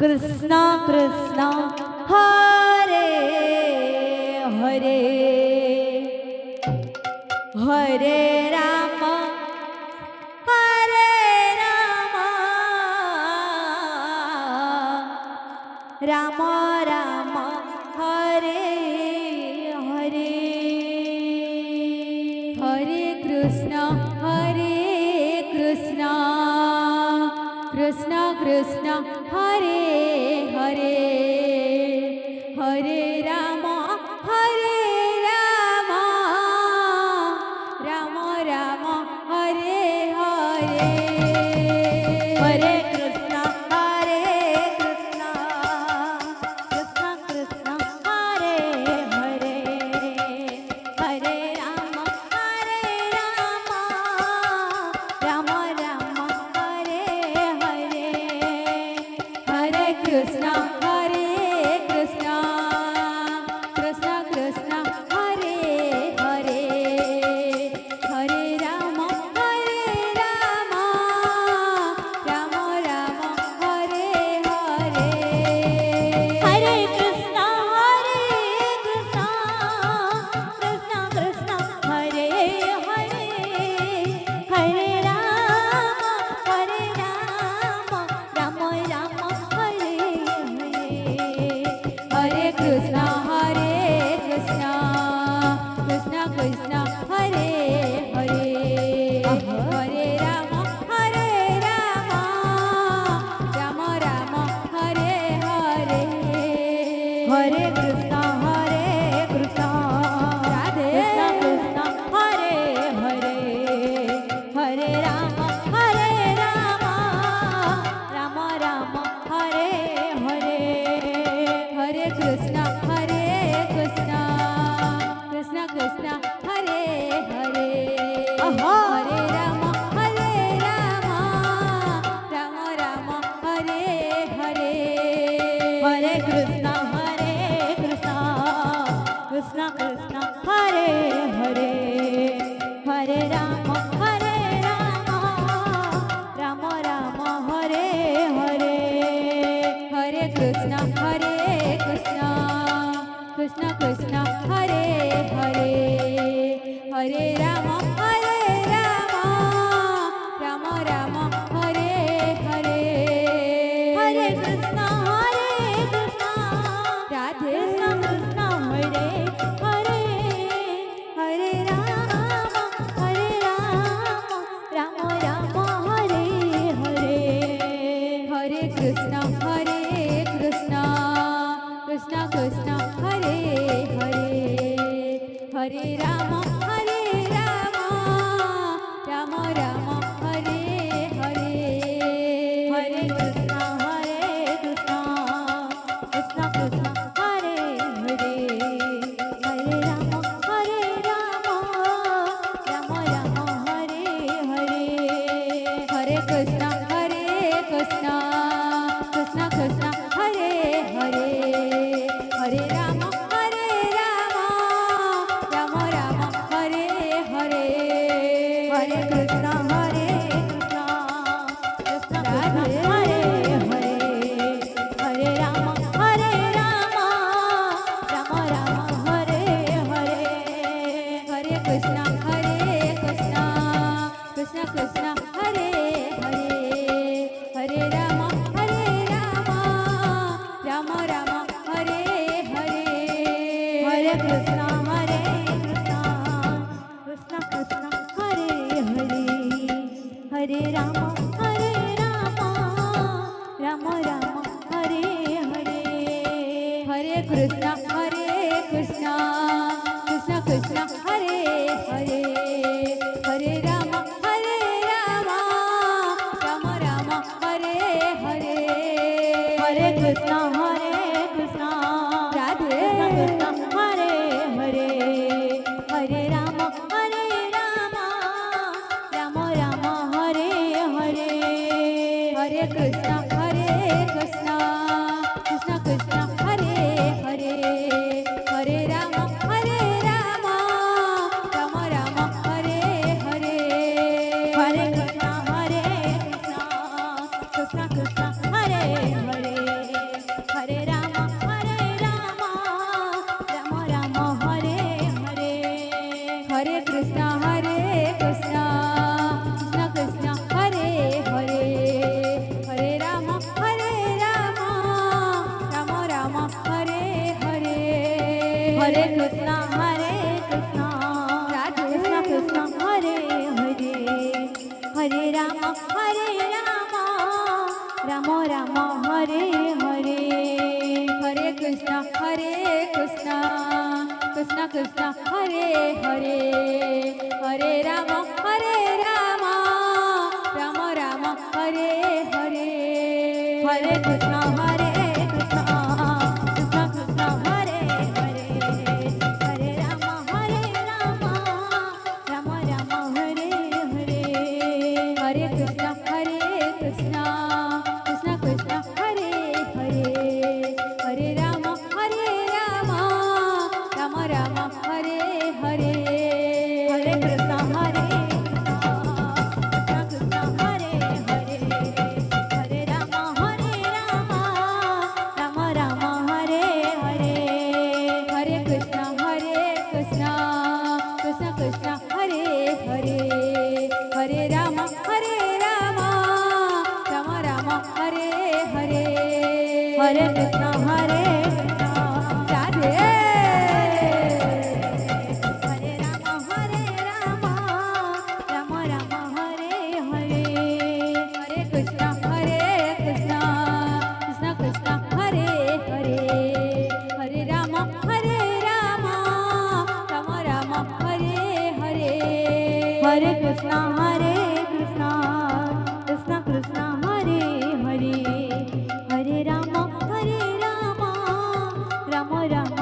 Krishna Krishna Hare Hare Hare Ram Ram Ram Hare Hare Hare Krishna Krishna Krishna Hare Hare Hare Ram Ram Ram Hare Hare Hare Krishna Krishna Krishna Hare Hare Hare Ram Ram Ram Hare Hare Hare Krishna Krishna Krishna Hare Hare Hare Ram Ram Ram Hare Hare Hare Krishna Krishna Krishna Hare Hare Hare Ram Ram Ram Hare Hare Hare Krishna Krishna Krishna Hare Hare Hare Ram Ram Ram Hare Hare Hare Krishna Radhe Krishna Hare Hare Hare Ram Ram Ram Hare Hare Hare Krishna Krishna Krishna Hare Hare Hare Ram Ram Ram Hare Hare Hare Krishna Krishna Hare Hare Hare Ram Ram Ram Hare Hare Hare Krishna Krishna Hare Hare Hare Ram Ram Ram Hare Hare Hare Krishna Radhe Krishna Hare Hare Hare Ram Ram Ram Hare Hare Hare Krishna Krishna Hare Hare Hare Ram Ram Ram Hare Hare Hare Krishna Krishna Hare Hare Hare Ram Ram Ram Hare Hare Hare Krishna Krishna Hare Hare Hare Ram Ram Ram Hare Hare Hare Krishna Krishna Hare Hare Hare Ram Ram Ram Hare Hare Hare Krishna Krishna Hare Hare Hare Ram Ram Ram Hare Hare Hare Krishna Krishna Hare Hare Hare Ram Ram Ram Hare Hare Hare Krishna Krishna Hare Hare Hare Ram Ram Hare Hare Hare Krishna Radhe Krishna Hare Hare Hare Ram Ram Hare Hare Hare Krishna Krishna Hare Hare Hare Ram Ram Hare Hare Hare Krishna Krishna Hare Hare Hare Krishna Radhe Krishna Krishna Hare Hare Hare Ram Ram Ram Hare Hare Hare Krishna Krishna Krishna Hare Hare Hare Ram Ram Ram Hare Hare Hare Krishna Krishna Krishna Hare Hare Hare Ram Ram Ram Hare Hare Hare Krishna Krishna Krishna Hare Hare Hare Ram Ram Ram Hare Hare Hare Krishna Krishna Hare Hare Hare Ram Ram Ram Hare Hare Hare Krishna Krishna Krishna Hare Hare Hare Ram Ram Ram Hare Hare Hare Krishna Radhe Hare Ram Ram Ram Hare Hare Hare Krishna Krishna Krishna Hare Hare Hare Ram Ram Ram Hare Hare Hare Krishna Krishna Krishna Hare Hare Hare Ram Ram Ram